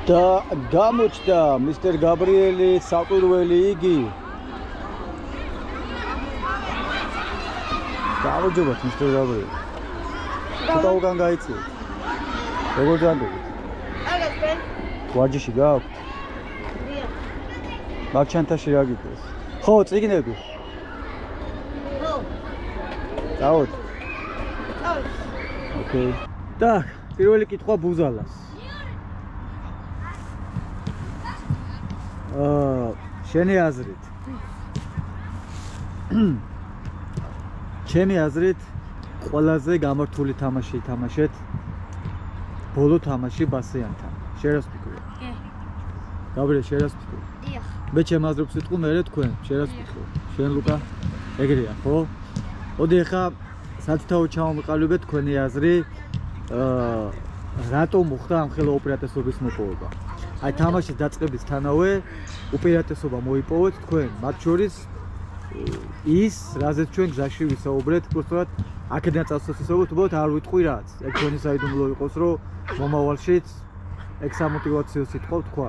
და გამოჩნდა მისტერ გაბრიელი საკვირველი იგი. გამარჯობათ მისტერ გაბრიელი. ცოტა უკან გაიწიეთ. როგორ ჯანდებით? აგეთ. ვარჯიში გაქვთ? დიახ. მაგჩანთაში რა გიქოს? ხო, წიგნები. ხო. დავთ. დავთ. ოკეი. Так, პირველი კითხვა ბუზალას. შენი აზრით. ჩემი აზრით ყველაზე გამართული თამაში ითამაშეთ ბოლო თამაში ბასიანთან. შენ რას ფიქრობ? კი. გაბრიელ, შენ რას ფიქრობ? დიახ. მე ჩემ აზრებს ვიტყვი, მე თქვენ, შენ რას ფიქრობ? შენ ლუკა? ეგრეა, ხო? მოდი ახლა სათითაო ჩავამყალიბეთ თქვენი აზრი. რატომ მოხდა ამ ხელა უპირატესობის მოპოვება? აი თამაშის დაწყებისთანავე უპირატესობა მოიპოვეთ თქვენ, მათ შორის ის, რაზეც ჩვენ გზაში ვისაუბრეთ, უბრალოდ აქედან წავსაცისებოთ, უბრალოდ არ ვიტყვი რაც. ეგ ჩვენი საიდუმლო იყოს, რომ მომავალშიც ეგ სამოტივაციო სიტყვა თქვა.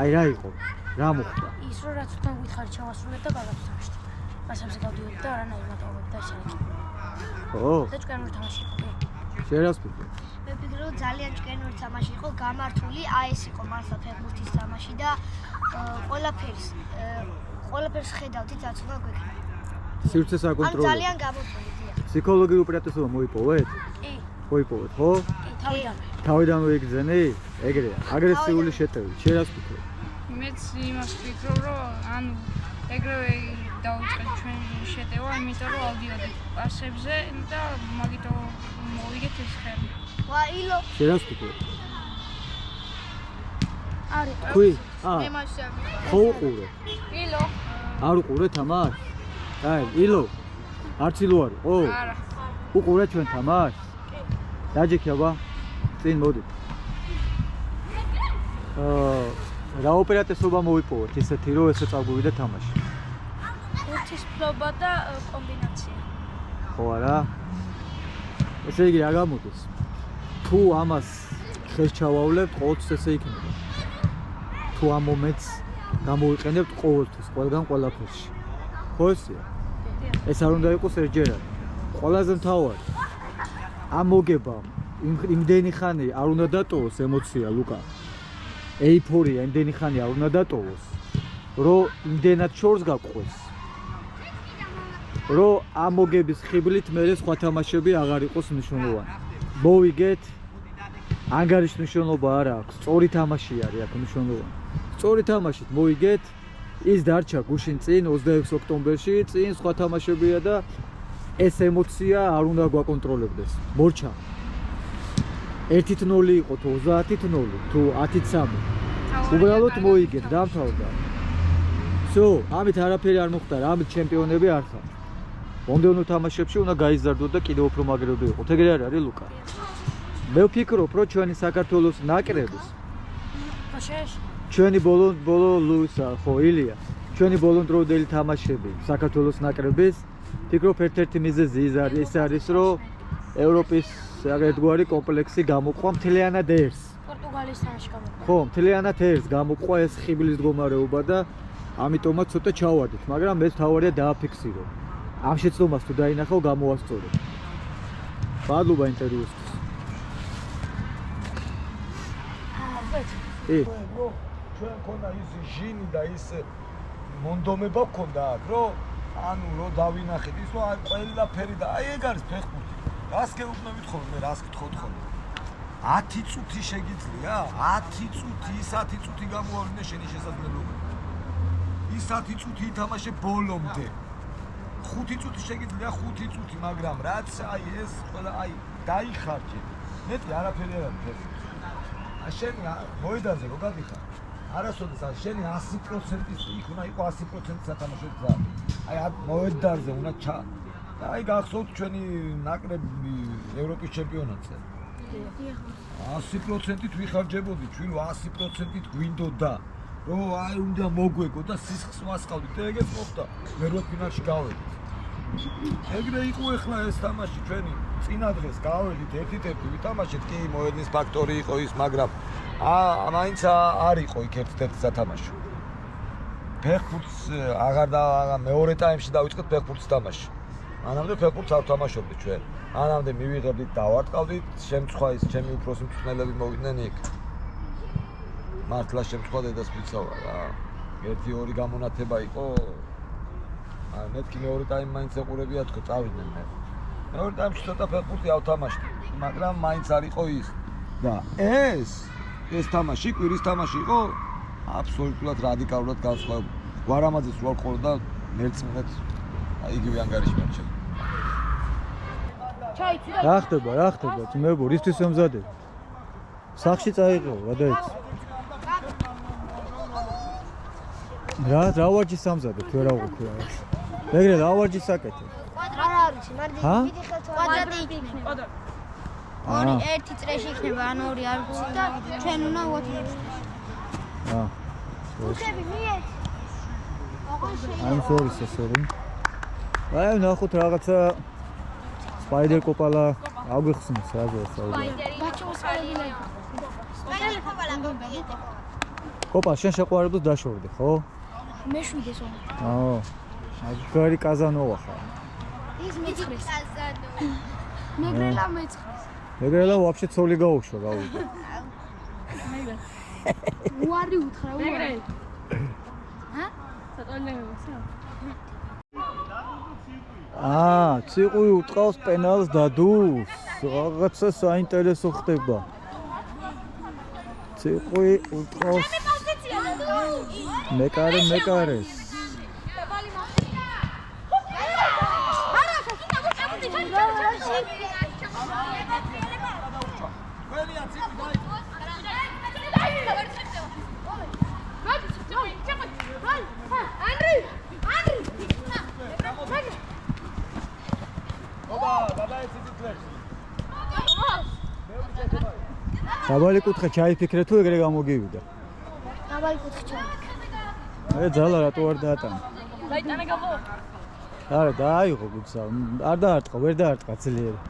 აი რა იყო? რა მოხდა? ის რომ რაც თქვენ გითხარით ჩავასრულეთ და გავაცნობთ. მასამზე გავდივართ და არანაირ მატოვებთ და ისე. ხო? და ჭკენური თამაში იყო. შენ რას ფიქრობ? მე ვფიქრობ რომ ძალიან ჭკენური თამაში იყო, გამართული, აი ეს იყო მართლა ფეხბურთის თამაში და ყველაფერს ხედავდით, რაც უნდა გვექნება. სივრცე საკონტროლო. ძალიან გამოწვეული დია. ფსიქოლოგიური უპირატესობა მოიპოვეთ? კი. მოიპოვეთ, ხო? კი, თავიდან. თავიდანვე იგრძენი? ეგრეა. აგრესიული შეტევი. შენ რას ფიქრობ? მეც იმას ვფიქრობ, რომ ანუ ეგრევე დავიწყეთ ჩვენ შეტევა, იმიტომ რომ ავდიოდით პასებზე და მაგითო მოვიგეთ ეს ხელი. ვაილო. შენ რას ფიქრობ? არის. ქვი? მე მასე ვიყავ. ხო უყურე? ილო. არ უყურე თამაშს? აი, ილო. არც ილო არის, ხო? არა. უყურე ჩვენ თამაშს? დაჯექება? წინ მოდი. რა უპირატესობა მოიპოვეთ ისეთი, რომ ესე წაგვივიდა თამაში? უთისფრობა და კომბინაცია. ხო არა? ესე იგი რა გამოდის? თუ ამას ხელს ჩავავლებთ, ყოველთვის ესე იქნება. თუ ამ მომენტს გამოვიყენებთ ყოველთვის, ყველგან ყველაფერში. ხო ესეა? ეს არ უნდა იყოს ერთჯერად. ყველაზე მთავარი ამ მოგებამ იმდენი ხანი არ უნდა დატოვოს ემოცია, ლუკა. ეიფორია იმდენი ხანი არ უნდა დატოვოს, რომ იმდენად შორს გაყვეს. რომ ამ მოგების ხიბლით მე სხვა თამაშები აღარ იყოს მნიშვნელოვანი. მოვიგეთ, ანგარიშნიშნულობა არ აქვს, სწორი თამაში არის აქ მნიშვნელოვანი. სწორი თამაშით მოვიგეთ, ის დარჩა გუშინ წინ 26 ოქტომბერში, წინ სხვა თამაშებია და ეს ემოცია არ უნდა გვაკონტროლებდეს. მორჩა. 1-0 იყო თუ 30-0 თუ 10-3. უბრალოდ მოიგეთ, დამთავრდა. всё, ამით არაფერი არ მოხდა, ამით ჩემპიონები არ ხართ. მომდევნო თამაშებში უნდა გაიზარდოთ და კიდევ უფრო მაგრები იყოთ. ეგრე არ არის, ლუკა? მე ვფიქრობ, რომ ჩვენი საქართველოს ნაკრების ჩვენი ბოლო ლუისა, ხო, ილია. ჩვენი ბოლონდროუდელი თამაშები საქართველოს ნაკრების ფიქრობ ერთ-ერთი მიზეზი ის არის, რომ ევროპის ერთგვარი კომპლექსი გამოყვა მთლიანად ერთს. პორტუგალიის თამაში გამოყვა. ხო, მთლიანად ერთს გამოყვა ეს ხიბლის მდგომარეობა და ამიტომაც ცოტა ჩავარდით, მაგრამ ეს თავარია დააფიქსირო. ამ შეცდომას თუ დაინახავ, გამოასწორო. მადლობა ინტერვიუსთვის. ჩვენ ქონდა ის ჟინი და ის მონდომება ქონდა აქ, რომ ანუ რომ დავინახეთ ის რომ ყველაფერი და აი ეგ არის ფეხბურთი. რას გეუბნებით ხოლმე, მე რას გითხოთ ხოლმე? 10 წუთი შეგიძლია? 10 წუთი, ის 10 წუთი გამოავლინა შენი შესაძლებლობა. ის 10 წუთი ითამაშე ბოლომდე. 5 წუთი შეგიძლია 5 წუთი, მაგრამ რაც აი ეს ყველა აი დაიხარჯე. მეტი არაფერი არ არის ფეხბურთი. შენი მოედანზე რო გადიხარ, არასოდეს შენი 100%-ის იქ უნდა იყო 100% სათამაშო გზა. აი მოედანზე უნდა ჩა. და აი გახსოვთ ჩვენი ნაკრები ევროპის ჩემპიონატზე. 100%-ით ვიხარჯებოდი, ჩვენ 100%-ით გვინდოდა, რომ აი უნდა მოგვეგო და სისხლს ვასყავდით. და ეგეც მოხდა. მე რო ფინალში გავედით. ეგრე იყო ახლა ეს თამაში ჩვენი წინა დღეს გავედით 1-1 ვითამაშეთ, კი მოედნის ფაქტორი იყო ის, მაგრამ მაინც არ იყო იქ ერთ-ერთი სათამაშო. ფეხბურთს აღარ და მეორე ტაიმში დავიწყეთ ფეხბურთს თამაში. მანამდე ფეხბურთს არ ვთამაშობდი ჩვენ. მანამდე მივიღებდით დავარტყავდით, შემცხვა ის ჩემი უფროსი მწვრთნელები მოვიდნენ იქ. მართლა შემცხვა დედას ვიცავა რა. 1-2 გამონათება იყო. მეთქი მეორე ტაიმი მაინც ეყურებია თქო წავიდნენ მე. მეორე ტაიმში ცოტა ფეხბურთი ავთამაშდი, მაგრამ მაინც არ იყო ის. და ეს თამაში, კვირის თამაში იყო აბსოლუტურად რადიკალურად განსხვავებული. გვარამაძეს რო ყოლ და მერწმუნეთ იგივე ანგარიში მარჩა. რა ხდება, ძმებო, რისთვის ემზადებ? სახში წაიღო, გადაეცი. რა ვარჯიშს ამზადებ, თუ რა უყურე. ეგრე რა ვარჯიშს აკეთებ? არ არის, მარდი დიდი ხელთ კვადრატი იქნება. ორი ერთი წრეში იქნება, ან ორი არ ვიცი და ჩვენ უნდა ვოთმოთ. უხები მიეთ. I'm sorry. აი ნახოთ რაღაცა სპაიდერ კოპალა აგვიხსნის რაზე საუბარი. სპაიდერ კოპალა გოგიეთე. კოპა შენ შეყვარებულს დაშორდი, ხო? მეშვიდეს ო. აგარი კაზანოვა ხარ. ის მეცხრეს. კაზანო. მეგრელა მეცხრეს. მეგრელა вообще ცოლი გაუშვა, გავიგე. უარი უთხრა, უარი. ციყვი უტყავს პენალს დადუს. რაღაცა საინტერესო ხდება. ციყვი უტყავს მეკარეს. დაბალი კუთხე ჩაიფიქრე თუ ეგრე გამოგივიდა. დაბალი კუთხე ჩაიფიქრე. ძალა რატო არ დაატანა? დაიტანა გაბო. არა, დააიღო გუცა. არ დაარტყა, ვერ დაარტყა ძლიერი.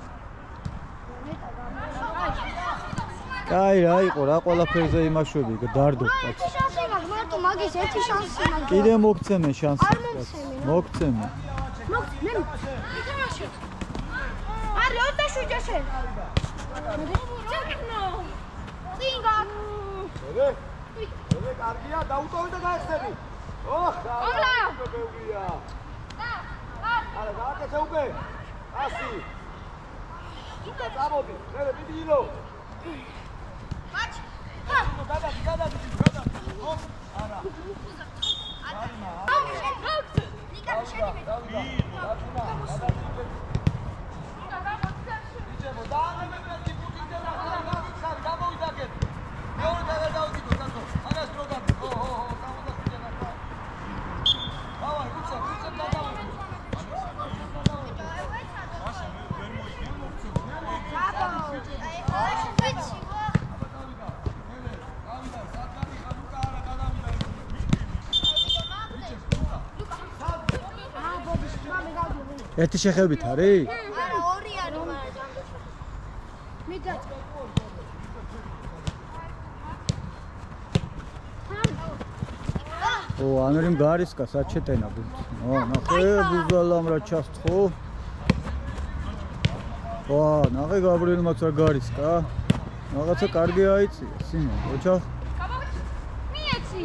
კაი რა იყო, რა ყველაფერზე იმაშვები, დარდო კაცი. შანსი მაქვს, მარტო მაგის ერთი შანსი მაქვს. კიდე მოგცემენ შანსი. არ მომცემენ. მოგცემენ. მე ითამაშე. არა, 27 ჯაშე. წინგა. ოდე კარგია, დაუტოვე და გაეხსები. ოხ, ბევრია. არა, გააკეთე უკვე. ასი. უკვე წამოდი, მე დიდი ილო. გადადი. ოხ, არა. ერთი შეხებით არის? არა, ორი არის მაგრამ. მიდა. ანერიმ გარისკა საჩეტენა ბუთ. ნახე ბუზალამ რა ჩასთხო. ნახე გაბრიელმაც რა გარისკა. რაღაცა კარგი აიწია, სინო, ოჩახ. მიეცი.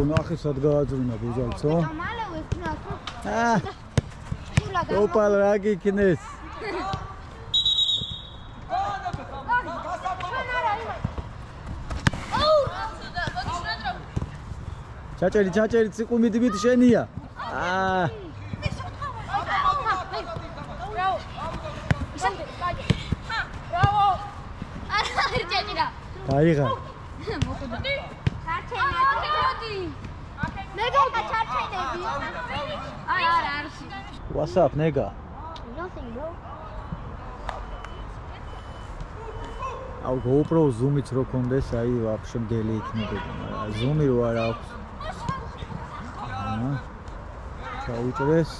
ნახე სად გააძვინა ბუზალცო. მალე ვექნა თუ. კოპალ რა გიქნეს? ჩაჭერი ციყუ მიდივით შენია. დაიღა. მეგა What's up, nigga? Nothing, bro. აუ GoPro zoom-იც რო კონდეს, აი ვაფშე მგელი იქნებოდა, მაგრამ zoom-ი რო არ აქვს. ჩაუჭრეს.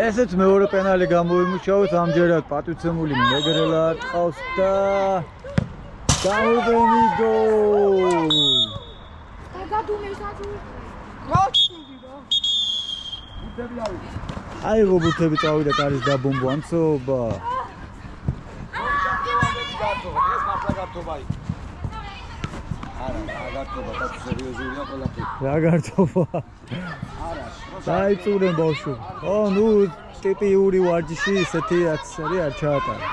ესეც მეორე პენალი გამოიმუშავეთ, ამჯერად პატვიცემული მეგრელა არტყავს და გამოვენი გოლ. აიღო ბუთები წავიდა კარის დაბომბვა ამცობა. რა გარტობა? დაიწურენ ბავშვი. ნუ ტიპიური ვარჯიში ისეთი რაც არის არ ჩაატარა.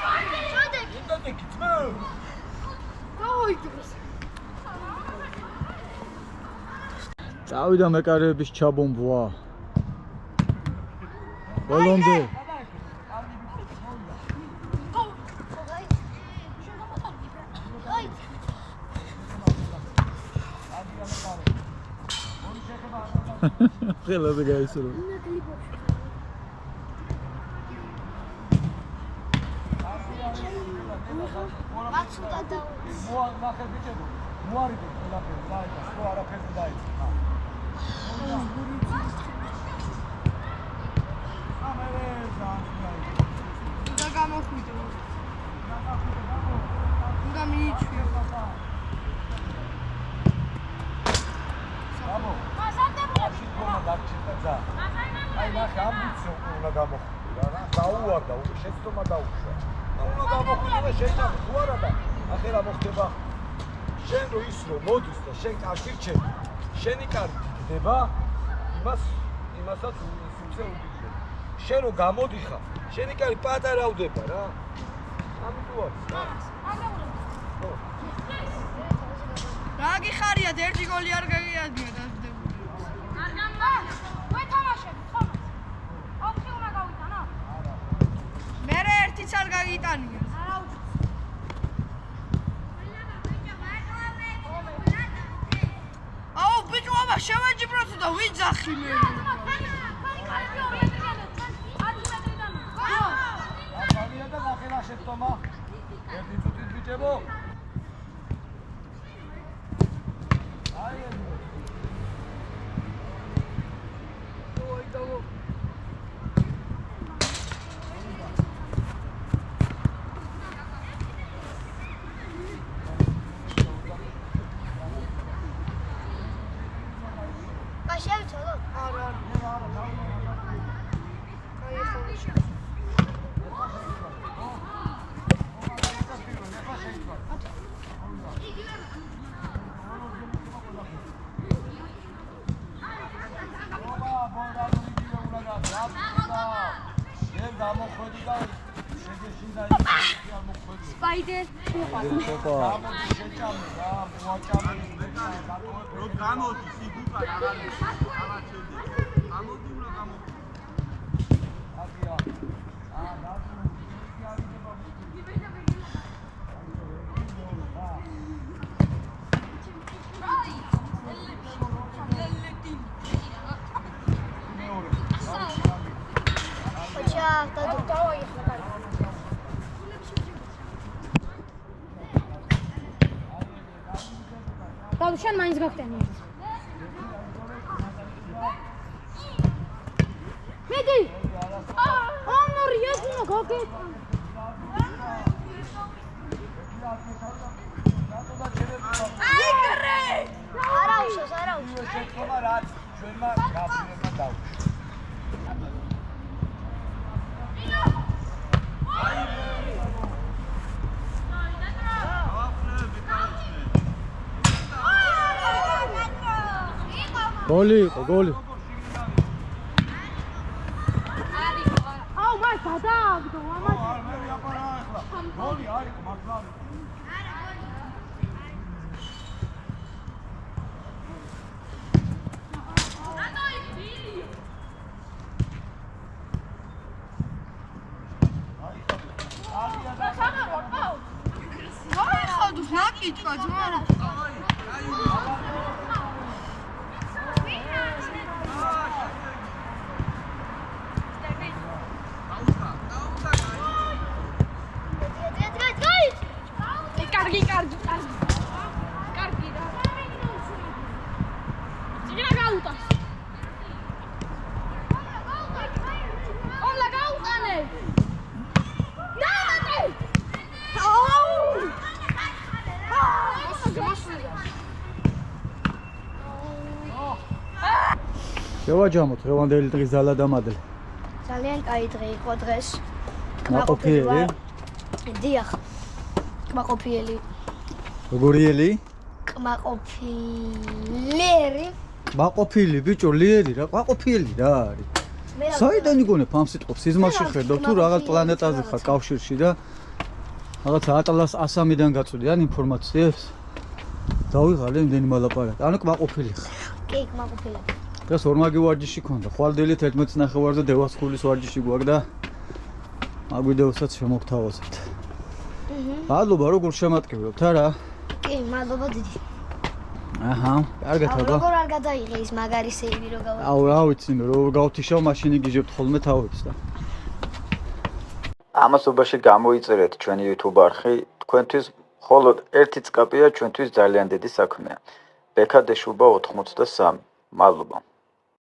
წავიდა მეკარეების ჩაბომბვა. ბოლომდე ხელები გაისრო. აი ნახე ამბიცია უნდა გამოხდე რა დაუვარდა შეცდომა დაუშვა უნდა გამოხდე შეჭამ თუ არა და ახლა რა მოხდება შენ რო ის რო მოდის და შენ კავშირჩე შენი კარი დდება იმასაც სულზე უდიდე შენ რო გამოდიხარ შენი კარი პატარავდება რა ამიტომ რა რა გიხარიათ ერთი გოლი არ გაგიადგინა დაძდებული არ გამბანა ვეთამაშები ხომას ოთხი უნდა გავიტანო მე ერთიც არ გაგიტანია არა უჩ აუ ბიჭო აბა შევაჯიბროთ და ვიძახი მე აბა და ნახე რა შეცდომა ერთი წუთით ბიჭებო Spider. Davşan maynz gaqtani. Medi. Onlar yazını qaqet. Ara უშავს. შეცდომა რაც ჩვენმა გაფრინებმა დაუშვათ. გოლი, გოლი. აუ მას გადააგდო, ამას. მე აპარა ახლა. გოლი არის მაგლა. აი ხოდუს ნაკიჭვა ძმაო. კარგი რა. ციგნა გაუტას. ოლა გაუტანე. ნანა! შევაჯამოთ დღევანდელი დღის ძალა და მადლი. ძალიან კაი დღე იყო დღეს. კმაყოფილი? დიახ. კმაყოფილი. როგორი ელი? კმაყოფილიერი. კმაყოფილი ბიჭო, lieri რა, კმაყოფილი რა არის? საიდან იგონებ ამ სიტყვას? სიზმარში ხედავ თუ რაღაც პლანეტაზე ხარ კავშირში და რაღაც ატლას 103-დან გაწვდი ან ინფორმაციებს? დავიღალე იმდენი მალაპარაკი. ანუ კმაყოფილი ხარ. კი, კმაყოფილი. დღეს ორმაგი ვარჯიში ქონდა. ხვალდელი 11:30 და დევასხულის ვარჯიში გვაქვს და მაგ ვიდეოსაც შემოგთავაზებთ. მადლობა, როგორ შემატკივრებთ არა? კი, მადლობა დიდი. აჰა, კარგად აბა. როგორ არ გადაიღე ის მაგარი სეივი რო გავა. აუ, რა ვიცი მე, რო გავთიშავ მაშინ იგიჟებთ ხოლმე თავებს და. ამასობაში გამოიწერეთ ჩვენი YouTube არხი, თქვენთვის მხოლოდ ერთი წკაპია ჩვენთვის ძალიან დიდი საქმეა. ბექადეშუბა 83. მადლობა.